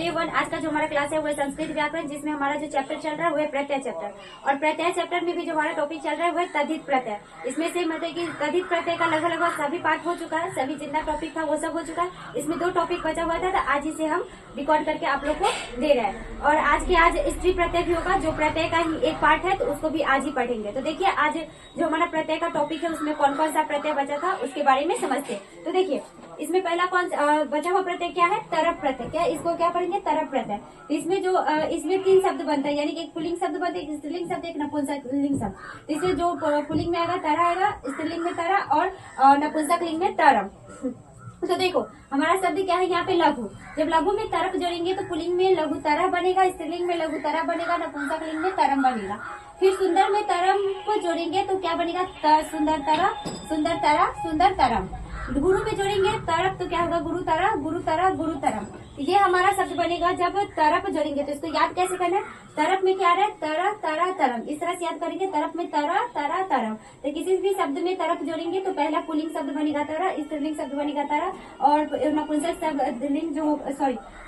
Day 1 आज का जो हमारा क्लास है वो है संस्कृत व्याकरण, जिसमें हमारा जो चैप्टर चल रहा है वो है प्रत्यय चैप्टर। और प्रत्यय चैप्टर में भी जो हमारा टॉपिक चल रहा है वो है तद्धित प्रत्यय। इसमें से मतलब कि तद्धित प्रत्यय का लगभग सभी पार्ट हो चुका है, सभी जितना टॉपिक था वो सब हो चुका है। इसमें 2 टॉपिक बचा हुआ था, तो आज इसे हम रिकॉर्ड करके आप लोग को दे रहे हैं। और आज स्त्री प्रत्यय भी होगा, जो प्रत्यय का ही एक पार्ट है, तो उसको भी आज ही पढ़ेंगे। तो देखिए आज जो हमारा प्रत्यय का टॉपिक है उसमें कौन कौन सा प्रत्यय बचा था उसके बारे में समझते हैं। तो देखिए इसमें पहला बचा हुआ प्रत्यय क्या है? तरप प्रत्यय। क्या इसको क्या पढ़ेंगे? तरप प्रत्यय। तो इसमें जो इसमें 3 शब्द बनता है, यानी कि एक पुल्लिंग शब्द बनता है, एक स्त्रीलिंग शब्द, एक नपुंसकलिंग शब्द। तो इसमें जो पुल्लिंग में आएगा तरा आएगा, स्त्रीलिंग में तरा और नपुंसकलिंग में तरम। तो देखो हमारा शब्द क्या है यहाँ पे? लघु। जब लघु में तरप जोड़ेंगे तो पुल्लिंग में लघु तरह बनेगा, स्त्रीलिंग में लघु तरह बनेगा, नपुंसकलिंग में तरम बनेगा। फिर सुंदर में तरम को जोड़ेंगे तो क्या बनेगा? सुंदर तरह, सुंदर तरह, सुंदर तरम। गुरु में जोड़ेंगे तरप तो क्या होगा? गुरु तरह, गुरु तरह, गुरु तरम। ये हमारा शब्द बनेगा जब तरप जोड़ेंगे। तो इसको याद कैसे करना है? तरप में क्या है? तरह, तरह, तरम। इस तरह से याद करेंगे, तरप में तरह, तरह, तरम। तो किसी भी शब्द में तरप जोड़ेंगे तो पहला पुल्लिंग शब्द बनेगा तरह, स्त्रीलिंग शब्द बनेगा तरह और नपुंसकलिंग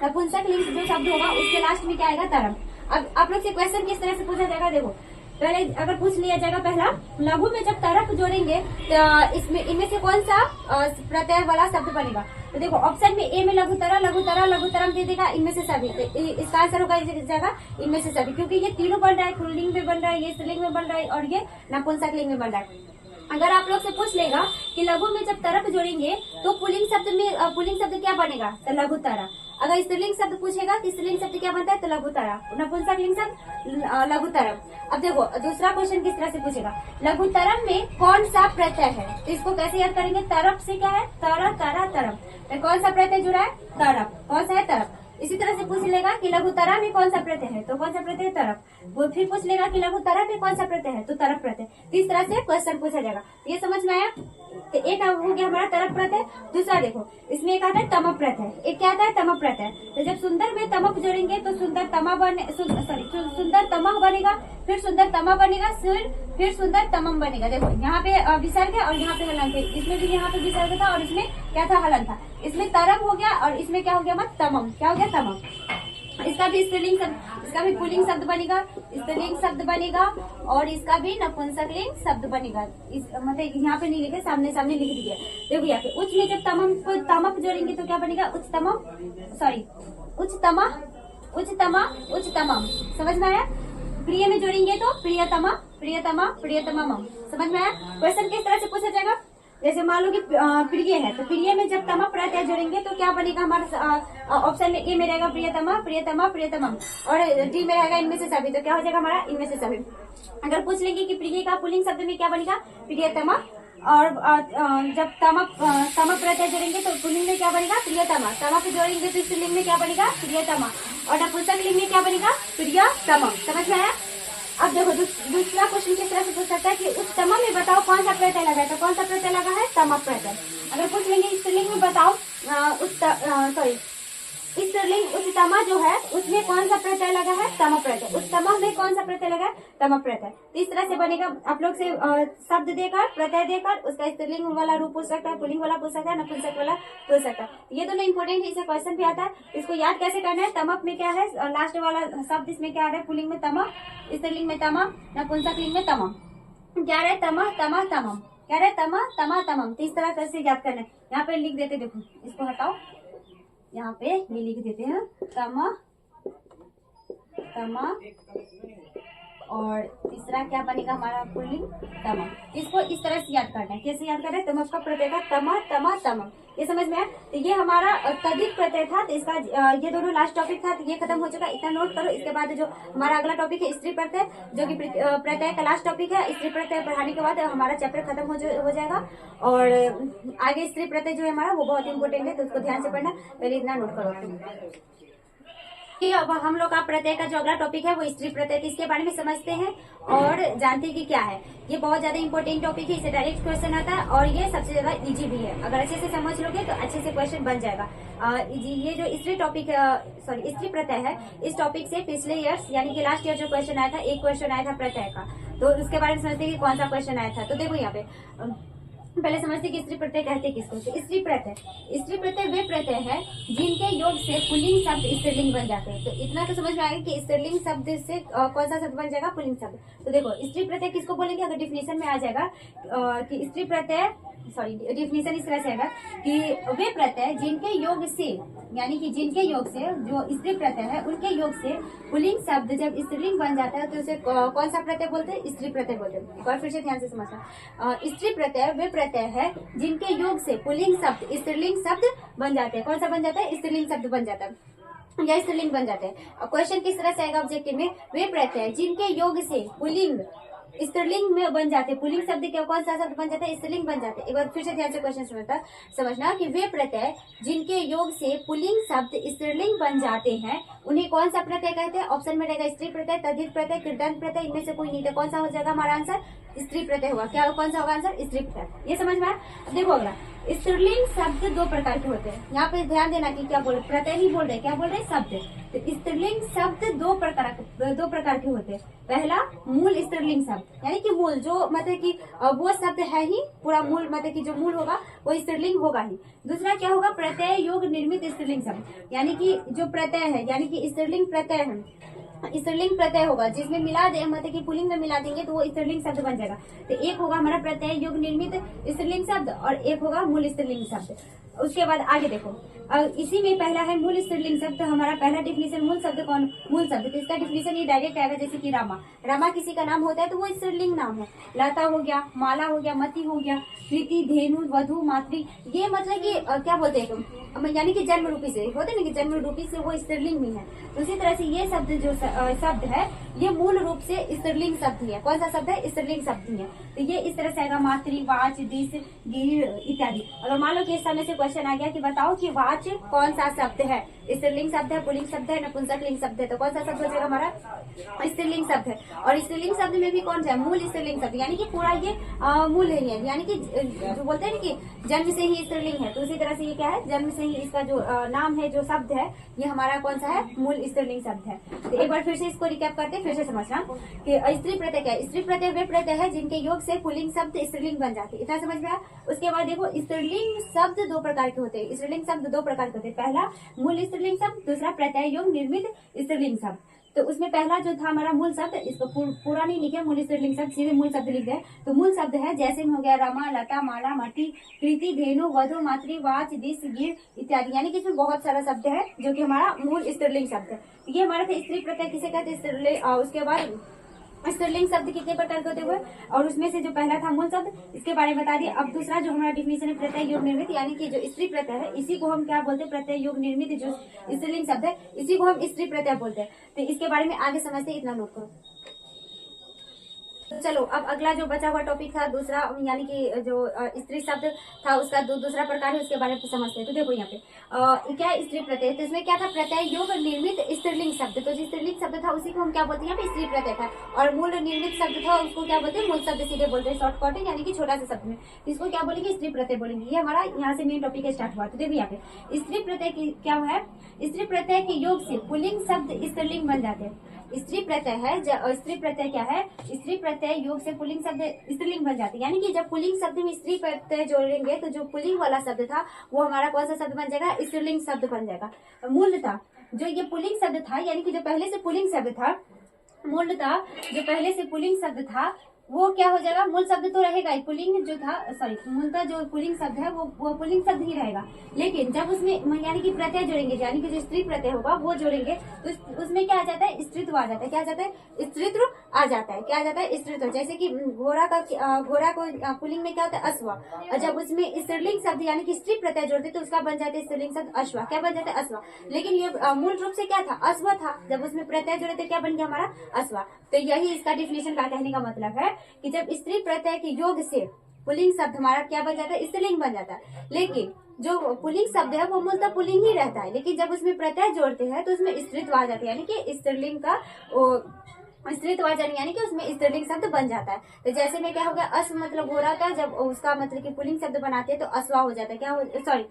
नपुंसकलिंग जो शब्द होगा उसके लास्ट में क्या आएगा? तरम। अब आप लोग से क्वेश्चन किस तरह से पूछा जाएगा? देखो पहले अगर पूछ लिया जाएगा, पहला लघु में जब तरप जोड़ेंगे तो इसमें इनमें से कौन सा प्रत्यय वाला शब्द बनेगा? तो देखो ऑप्शन में ए में लघु तरह, लघु तरह, लघु तरम दे देगा, इनमें से सभी। तो इसका आंसर होगा इस जगह इनमें से सभी, क्योंकि ये तीनों बन रहा है, पुल्लिंग में बन रहा है, ये स्त्रीलिंग में बन रहा है और ये नपुंसकलिंग में बन रहा है। अगर आप लोग से पूछ लेगा कि लघु में जब तरप जोड़ेंगे तो पुल्लिंग शब्द क्या बनेगा? तो लघु तरह। अगर स्त्रीलिंग शब्द पूछेगा तो स्त्रीलिंग शब्द क्या बनता है? तो लघु तरह। नपुंसकलिंग शब्द लघु तरम। अब देखो दूसरा क्वेश्चन किस तरह से पूछेगा? लघु तरम में कौन सा प्रत्यय है? तो इसको कैसे याद करेंगे? तरप से क्या है? तरह, तरह, तरम। तो कौन सा प्रत्यय जुड़ा है? तरप। कौन सा है? तरप। इसी तरह से पूछ लेगा कि लघु तरह में कौन सा प्रत्यय है? तो कौन सा प्रत्यय है? तरप। वो फिर पूछ लेगा कि लघु तरह में कौन सा प्रत्यय है? तो तरप प्रत्यय। तो इस तरह से क्वेश्चन पूछा जाएगा। ये समझ में आया? तो एक हो गया हमारा तरप प्रत्यय। दूसरा देखो इसमें एक आता है तमप प्रत्यय, एक क्या आता है? तमप प्रत्यय। तो जब सुंदर में तमप जोड़ेंगे तो सुंदर तमह बनेगा, फिर सुंदर तमा बनेगा, फिर सुंदर तमम बनेगा। देखो यहाँ पे विसर्ग है और यहाँ पे हलन थे, इसमें भी यहाँ पे विसर्ग था और इसमें क्या था? हलन था। इसमें तरम हो गया और इसमें क्या हो गया? मत तमम। क्या हो गया? तमम। इसका भी स्त्रीलिंग शब्द, इसका भी पुल्लिंग शब्द बनेगा, स्त्रीलिंग शब्द बनेगा और इसका भी नपुंसकलिंग शब्द बनेगा। इस मतलब यहाँ पे नहीं लिखे, सामने सामने लिख दिया। देखो यहाँ पे उच्च में जब तमप जोड़ेंगे तो क्या बनेगा? उच्चतमा। समझ में आया? प्रिय में जोड़ेंगे तो प्रियतमा, प्रियतमा, प्रियतमम। समझ में आया? क्वेश्चन किस तरह से पूछा जाएगा? जैसे मान लो कि प्रिय है तो प्रिय में जब तमा प्रत्यय जोड़ेंगे तो क्या बनेगा? हमारा ऑप्शन में ए में रहेगा प्रियतमा, प्रियतमा, प्रियतमम और डी में रहेगा इनमें से सभी। तो क्या हो जाएगा हमारा? इनमें से सभी। अगर पूछ लेंगे कि प्रिय का पुल्लिंग शब्द में क्या बनेगा? प्रियतमा। और जब तमप प्रत्यय जोड़ेंगे तो पुल्लिंग में क्या बनेगा? प्रियतमा। तमप जोड़ेंगे तो स्त्रीलिंग में क्या बनेगा? प्रियतमा और नपुंसकलिंग में क्या बनेगा? प्रियतमम। समझ में आया? अब देखो दूसरा क्वेश्चन किस तरह से पूछ सकता है कि उस तमा में बताओ कौन सा प्रत्यय लगा है? तो कौन सा प्रत्यय लगा है? तमप प्रत्यय। अगर पूछ लेंगे स्त्रीलिंग में बताओ स्त्रीलिंग उत्तमा जो है उसमें कौन सा प्रत्यय लगा है? तमप प्रत्यय। उत्तमा में कौन सा प्रत्यय लगा है? तमप प्रत्यय। तो इस तरह से बनेगा। आप लोग से शब्द देकर, प्रत्यय देकर उसका स्त्रीलिंग वाला रूप पूछ सकता है, पुल्लिंग वाला पूछ सकता है, नपुंसक वाला पूछ सकता है। ये दोनों इंपोर्टेंट है, इससे क्वेश्चन भी आता है। इसको याद कैसे करना है? तमप में क्या है? लास्ट वाला शब्द इसमें क्या आ रहा है? पुल्लिंग में तमप, स्त्रीलिंग में तमम, नपुंसकलिंग में तमम। क्या रहे? तमह, तमा, तमम। क्या रहे? तमह, तमा, तमम। तो इस तरह कैसे याद करना है? यहाँ पे लिख देते, देखो इसको हटाओ, यहाँ पे ये लिख देते हैं तमा, तमा और तीसरा क्या बनेगा हमारा? पुल्लिंग तमा। इसको इस तरह से याद करना है। कैसे याद करना है? तमप का प्रत्यय का तमा, तमा, तमम। ये समझ में आया? तो ये हमारा तद्धित प्रत्यय था। तो इसका ये दोनों लास्ट टॉपिक था, तो ये खत्म हो चुका। इतना नोट करो। इसके बाद जो हमारा अगला टॉपिक है स्त्री प्रत्यय, जो कि प्रत्यय का लास्ट टॉपिक है। स्त्री प्रत्यय पढ़ाने के बाद हमारा चैप्टर खत्म हो जाएगा और आगे स्त्री प्रत्यय जो है हमारा वो बहुत इंपॉर्टेंट है, तो उसको ध्यान से पढ़ना। पहले इतना नोट करो। अब हम लोग का प्रत्यय का जो अगला टॉपिक है वो स्त्री प्रत्यय, इसके बारे में समझते हैं और जानते हैं कि क्या है। ये बहुत ज्यादा इंपॉर्टेंट टॉपिक है, इसे डायरेक्ट क्वेश्चन आता है और ये सबसे ज्यादा इजी भी है। अगर अच्छे से समझ लोगे तो अच्छे से क्वेश्चन बन जाएगा। ये जो स्त्री प्रत्यय है, इस टॉपिक से पिछले ईयर्स यानी कि लास्ट ईयर जो क्वेश्चन आया था, एक क्वेश्चन आया था प्रत्यय का, तो उसके बारे में समझते हैं कि कौन सा क्वेश्चन आया था। तो देखो यहाँ पे पहले समझते कि स्त्री प्रत्यय कहते किसको। तो स्त्री प्रत्यय वे प्रत्यय है जिनके योग से पुल्लिंग शब्द स्त्रीलिंग बन जाते हैं। तो इतना तो समझ में आएगा कि स्त्रीलिंग शब्द से कौन सा शब्द बन जाएगा, पुल्लिंग शब्द। तो देखो स्त्री प्रत्यय किसको बोलेंगे, अगर डिफिनेशन में आ जाएगा कि स्त्री प्रत्यय, सॉरी डिफिनेशन इस तरह से आएगा कि वे प्रत्यय जिनके योग से, यानी कि जिनके योग से, जो स्त्री प्रत्यय है उनके योग से पुल्लिंग शब्द जब स्त्रीलिंग बन जाता है तो उसे कौन सा प्रत्यय बोलते हैं, स्त्री प्रत्यय बोलते हैं। एक बार फिर से ध्यान से समझना, स्त्री प्रत्यय वे प्रत्यय है जिनके योग से पुल्लिंग शब्द स्त्रीलिंग शब्द बन जाते हैं। कौन सा बन जाता है, स्त्रीलिंग शब्द बन जाता है या स्त्रीलिंग बन जाते हैं। और क्वेश्चन किस तरह से आएगा ऑब्जेक्टिव में, वे प्रत्यय जिनके योग से पुल्लिंग स्त्रीलिंग में बन जाते, पुल्लिंग शब्द क्या कौन सा शब्द बन जाता है, स्त्रीलिंग बन जाते। एक बार फिर से ध्यान से क्वेश्चन समझना कि वे प्रत्यय जिनके योग से पुल्लिंग शब्द स्त्रीलिंग बन जाते हैं उन्हें कौन सा प्रत्यय कहते हैं। ऑप्शन में रहेगा स्त्री प्रत्यय, तद्धित प्रत्यय, कृदंत प्रत्यय, इनमें से कोई नहीं। तो कौन सा हो जाएगा हमारा आंसर, स्त्री प्रत्यय होगा। क्या कौन सा होगा आंसर, स्त्री प्रत्यय। ये समझ में आया। देखो अगला, स्त्रीलिंग शब्द दो प्रकार के होते हैं। यहाँ पे ध्यान देना कि क्या बोल रहे, प्रत्यय नहीं बोल रहे, क्या बोल रहे, शब्द। तो स्त्रीलिंग शब्द दो प्रकार के होते हैं। पहला मूल स्त्रीलिंग शब्द, यानी कि मूल जो मतलब कि वो शब्द है ही पूरा मूल, मतलब कि जो मूल होगा वो स्त्रीलिंग होगा ही। दूसरा क्या होगा, प्रत्यय योग निर्मित स्त्रीलिंग शब्द, यानी कि जो प्रत्यय है, यानी कि स्त्रीलिंग प्रत्यय है, स्त्रीलिंग प्रत्यय होगा जिसमें मिला दे, मतलब कि पुल्लिंग में मिला देंगे तो वो स्त्रीलिंग शब्द बन जाएगा। तो एक होगा हमारा प्रत्यय योग निर्मित स्त्रीलिंग शब्द और एक होगा मूल स्त्रीलिंग शब्द। उसके बाद आगे देखो, इसी में पहला है मूल स्त्रीलिंग शब्द। हमारा पहला डिफिनेशन मूल शब्द कौन, मूल शब्द। तो इसका डिफिनेशन ये डायरेक्ट आएगा, जैसे कि रामा किसी का नाम होता है तो वो स्त्रीलिंग नाम है। लता हो गया, माला हो गया, मती हो गया, प्रीति, धेनु, वधु, मातृ, ये मतलब कि क्या बोलते हैं, यानी कि जन्म रूपी से होते हैं ना, कि जन्म रूपी से वो स्त्रीलिंग भी है। तो उसी तरह से ये शब्द जो शब्द है ये मूल रूप से स्त्रीलिंग शब्द ही है। कौन सा शब्द है, स्त्रीलिंग शब्द ही है। तो ये इस तरह से आएगा, मातृ, वाच, दिश, गिर इत्यादि। अगर मान लो कि इस समय से क्वेश्चन आ गया कि बताओ कि वाच कौन सा शब्द है, स्त्रीलिंग शब्द है, पुल्लिंग शब्द है, नपुंसक लिंग शब्द है। तो कौन सा शब्द हो जाएगा हमारा, स्त्रीलिंग शब्द है। और स्त्रीलिंग शब्द में भी कौन सा है, मूल स्त्रीलिंग शब्द, यानी कि पूरा ये मूल नहीं है, यानी कि जो बोलते हैं ना कि जन्म से ही स्त्रीलिंग है। तो उसी तरह से ये क्या है, जन्म से ही इसका जो नाम है, जो शब्द है, ये हमारा कौन सा है, मूल स्त्रीलिंग शब्द है। तो एक बार फिर से इसको रिकैप करते हैं, फिर से समझना कि स्त्री प्रत्यय क्या है। स्त्री प्रत्यय वे प्रत्यय है जिनके योग से पुल्लिंग शब्द स्त्रीलिंग बन जाते हैं। इतना समझ में आया। उसके बाद देखो, स्त्रीलिंग शब्द दो प्रकार के होते हैं। स्त्रीलिंग शब्द दो प्रकार के होते हैं। पहला मूल स्त्रीलिंग शब्द, दूसरा प्रत्यय योग निर्मित स्त्रीलिंग शब्द। तो उसमें पहला जो था हमारा मूल शब्द, इसको पूरा नहीं लिखे, मूल स्त्रीलिंग शब्द सीधे मूल शब्द लिख दे। तो मूल शब्द है जैसे में हो गया रमा, लता, माला, मटी, प्रीति, धेनु, वधु, मातृ, वाच, दिश, गिर इत्यादि, यानी कि इसमें बहुत सारा शब्द है जो कि हमारा मूल स्त्रीलिंग शब्द है। ये हमारा था स्त्री प्रत्यय किसे कहते हैं, स्त्रीलिंग। उसके बाद स्त्रीलिंग शब्द कितने प्रकार के होते हुए, और उसमें से जो पहला था मूल शब्द, इसके बारे में बता दिए। अब दूसरा जो हमारा डिफिनेशन है प्रत्यय योग निर्मित, यानी कि जो स्त्री प्रत्यय है इसी को हम क्या बोलते हैं, प्रत्यय योग निर्मित जो स्त्रीलिंग शब्द है इसी को हम स्त्री प्रत्यय बोलते हैं। तो इसके बारे में आगे समझते हैं, इतना नोट करो। तो चलो अब अगला जो बचा हुआ टॉपिक था दूसरा, यानी कि जो स्त्री शब्द था उसका दूसरा प्रकार है, उसके बारे में समझते हैं। तो देखो यहाँ पे क्या है, स्त्री प्रत्यय। तो इसमें क्या था, प्रत्यय योग निर्मित स्त्रीलिंग शब्द। तो जो स्त्रीलिंग शब्द था उसी को हम क्या बोलते हैं, यहाँ पे स्त्री प्रत्यय था। और मूल निर्मित शब्द था उसको क्या बोलते हैं, मूल शब्द सीधे बोलते हैं, शॉर्टकट है, यानी कि छोटा सा शब्द में। इसको क्या बोलेंगे, स्त्री प्रत्यय बोलेंगे। ये हमारा यहाँ से मेन टॉपिक स्टार्ट हुआ। तो देखो यहाँ पे स्त्री प्रत्यय क्या है, स्त्री प्रत्यय के योग से पुल्लिंग शब्द स्त्रीलिंग बन जाते हैं। स्त्री प्रत्यय है, स्त्री प्रत्यय क्या है, स्त्री प्रत्यय योग से पुल्लिंग शब्द स्त्रीलिंग बन जाते हैं। यानी कि जब पुल्लिंग शब्द में स्त्री प्रत्यय जोड़ेंगे तो जो पुल्लिंग वाला शब्द था वो हमारा कौन सा शब्द बन जाएगा, स्त्रीलिंग शब्द बन जाएगा। मूलतः जो ये पुल्लिंग शब्द था, यानी कि जो पहले से पुल्लिंग शब्द था, मूलतः जो पहले से पुल्लिंग शब्द था वो क्या हो जाएगा, मूल शब्द तो रहेगा ही, पुल्लिंग जो था, सॉरी मूलतः जो पुल्लिंग शब्द है वो पुल्लिंग शब्द ही रहेगा। लेकिन जब उसमें यानी कि प्रत्यय जोड़ेंगे, यानी कि जो स्त्री प्रत्यय होगा वो जोड़ेंगे तो उसमें क्या आ जाता है, स्त्रीत्व आ जाता है। क्या आ जाता है, स्त्रीत्व आ जाता है। क्या आ जाता है, स्त्रीत्व। जैसे कि घोड़ा को पुल्लिंग में क्या होता है, अश्व। और जब उसमें स्त्रीलिंग शब्द यानी कि स्त्री प्रत्यय जोड़ते तो उसका बन जाता है स्त्रीलिंग शब्द अश्व। क्या बन जाता है, अश्व। लेकिन ये मूल रूप से क्या था, अश्व था। जब उसमें प्रत्यय जोड़े तो क्या बन गया हमारा, अश्व। तो यही इसका डिफिनेशन का कहने का मतलब है कि जब स्त्री प्रत्यय के योग से पुल्लिंग शब्द हमारा क्या बन जाता है, स्त्रीलिंग बन जाता है। लेकिन जो पुल्लिंग शब्द है वो मूलतः पुल्लिंग ही रहता है, लेकिन जब उसमें प्रत्यय जोड़ते हैं तो उसमें स्त्रीत्व आ जाती है, यानी कि स्त्रीलिंग का स्त्रीत्ववाचन यानी कि उसमें स्त्रीलिंग शब्द बन जाता है। तो जैसे में क्या हो गया, अश्व मतलब हो रहा था, जब उसका मतलब कि पुल्लिंग शब्द बनाते हैं तो अश्वा हो जाता है। क्या हो, सॉरी,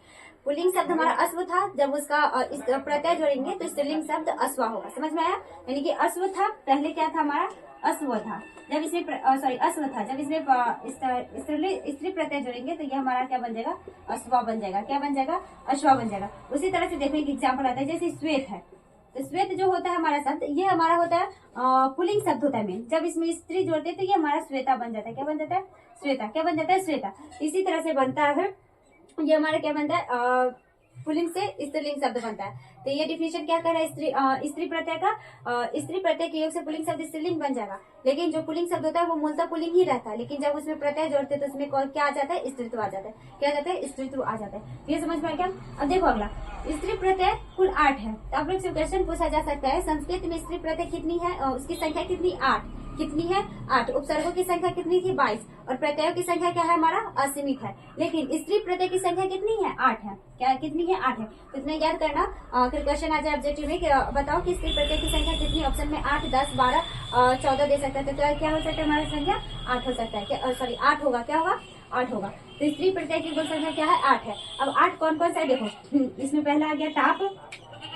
पुल्लिंग शब्द हमारा अश्व था, जब उसका प्रत्यय जोड़ेंगे तो स्त्रीलिंग शब्द अश्वा होगा। समझ में आया? यानी कि अश्व था, पहले क्या था हमारा, अश्व था, जब इसमें सॉरी अश्व था, जब इसमें स्त्री प्रत्यय जोड़ेंगे तो ये हमारा क्या बन जाएगा, अश्वा बन जाएगा। क्या बन जाएगा, अश्वा बन जाएगा। उसी तरह से देखो एक एग्जाम्पल आता है, जैसे श्वेत है, तो श्वेत जो होता है हमारा शब्द, ये हमारा होता है पुल्लिंग शब्द होता है मेन। जब इसमें स्त्री जोड़ते हैं तो ये हमारा श्वेता बन जाता है। क्या बन जाता है, श्वेता। क्या बन जाता है, श्वेता। इसी तरह से बनता है, ये हमारा क्या बनता है, पुल्लिंग से स्त्रीलिंग शब्द बनता है। तो ये डिफिनेशन क्या कर रहा है, स्त्री प्रत्यय का, स्त्री प्रत्यय के योग से पुल्लिंग शब्द स्त्रीलिंग बन जाएगा। लेकिन जो पुल्लिंग शब्द होता है वो मूलतः पुल्लिंग ही रहता है, लेकिन जब उसमें प्रत्यय जोड़ते हैं तो उसमें क्या आ जाता है, स्त्रीत्व आ जाता है। क्या आ जाता है, स्त्रीत्व आ जाता है। ये समझ में आ गया? अब देखो अगला, स्त्री प्रत्यय कुल 8 है। तो आप लोग से क्वेश्चन पूछा जा सकता है, संस्कृत में स्त्री प्रत्यय कितनी है, उसकी संख्या कितनी, 8 कितनी है, 8। उपसर्गों की संख्या कितनी थी, 22। और प्रत्ययों की संख्या क्या है हमारा, असीमित है। लेकिन स्त्री प्रत्यय की संख्या कितनी है, 8 है। क्या कितनी है, 8 है। तो इतना याद करना, फिर क्वेश्चन आ जाए ऑब्जेक्टिव में कि बताओ कि स्त्री प्रत्यय की संख्या कितनी। ऑप्शन में 8, 10, 12, 14 दे सकते हैं। तो क्या हो सकता है, हमारी संख्या 8 हो सकता है। सॉरी 8 होगा। क्या होगा, 8 होगा। तो स्त्री प्रत्यय की कुल संख्या क्या है, 8 है। अब 8 कौन कौन सा है देखो, इसमें पहला आ गया टाप।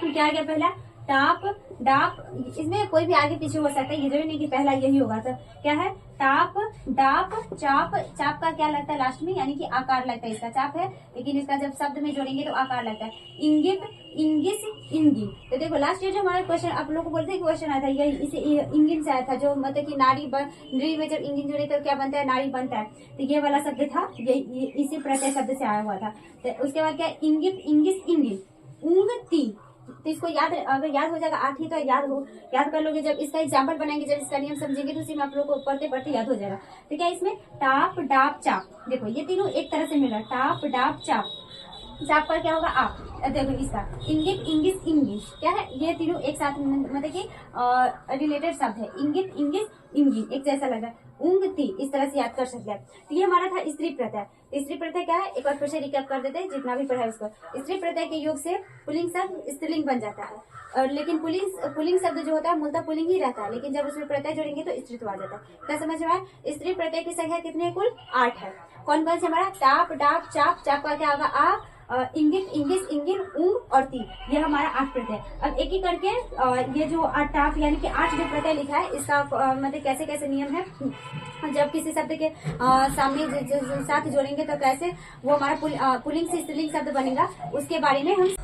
क्या आ गया पहला, टाप, डाप। इसमें कोई भी आगे पीछे हो सकता है, ये जरूरी नहीं कि पहला यही होगा। तो क्या है, टाप, डाप, चाप। चाप का क्या लगता है लास्ट में, यानी कि आकार लगता है, इसका चाप है, लेकिन इसका जब शब्द में जोड़ेंगे तो आकार लगता है। इंगित, इंगिस, इंगी। तो देखो लास्ट ईयर जो हमारा क्वेश्चन आप लोग को बोलते हैं क्वेश्चन आया था, यही इसे इंगिन से आया था, जो मतलब कि नारी नृ में जब इंगिन जोड़े तो क्या बनता है, नारी बनता है। तो ये वाला शब्द था, ये इसी प्रत्यय शब्द से आया हुआ था। तो उसके बाद क्या, इंगित, इंगिस, इंगिन, ऊंगती। तो इसको याद, अगर याद हो जाएगा 8 ही तो याद कर लोगे। जब इसका एग्जाम्पल बनाएंगे, जब इसका नियम समझेंगे तो उसी में आप लोग को पढ़ते पढ़ते याद हो जाएगा। तो क्या इसमें टाप, डाप, चाप। देखो ये तीनों एक तरह से मिल रहा है, टाप, डाप, चाप। चाप का क्या होगा, आप। देखो इसका इंगित, इंगिस, इंगिश। क्या है, ये तीनों एक साथ मतलब कि रिलेटेड शब्द है। इंगित, इंगिस, इंगिन, एक जैसा लग रहा है। ऊंगती, इस तरह से याद कर सकते हैं। तो ये हमारा था स्त्री प्रत्यय। स्त्री प्रत्यय क्या है, एक बार फिर से रिकैप कर देते हैं जितना भी पढ़ा है उसको। स्त्री प्रत्यय के योग से पुल्लिंग शब्द स्त्रीलिंग बन जाता है। और लेकिन पुल्लिंग शब्द जो होता है मूलतः पुल्लिंग ही रहता है, लेकिन जब उसमें प्रत्यय जोड़ेंगे तो स्त्रीत्व आ जाता है। क्या समझ में आया? स्त्री प्रत्यय की संख्या कितनी है, कुल 8 है। कौन कौन से हमारा, टाप, डाप, चाप। चाप का क्या होगा, आ, इंगित, इंगिस, इंगिन, ऊंग और ती। ये हमारा 8 प्रत्यय। अब एक एक करके ये जो टाप यानी कि 8 जो प्रत्यय लिखा है, इसका मतलब कैसे कैसे नियम है, जब किसी शब्द के सामने साथ जोड़ेंगे तो कैसे वो हमारा पुल्लिंग से स्त्रीलिंग शब्द बनेगा, उसके बारे में हम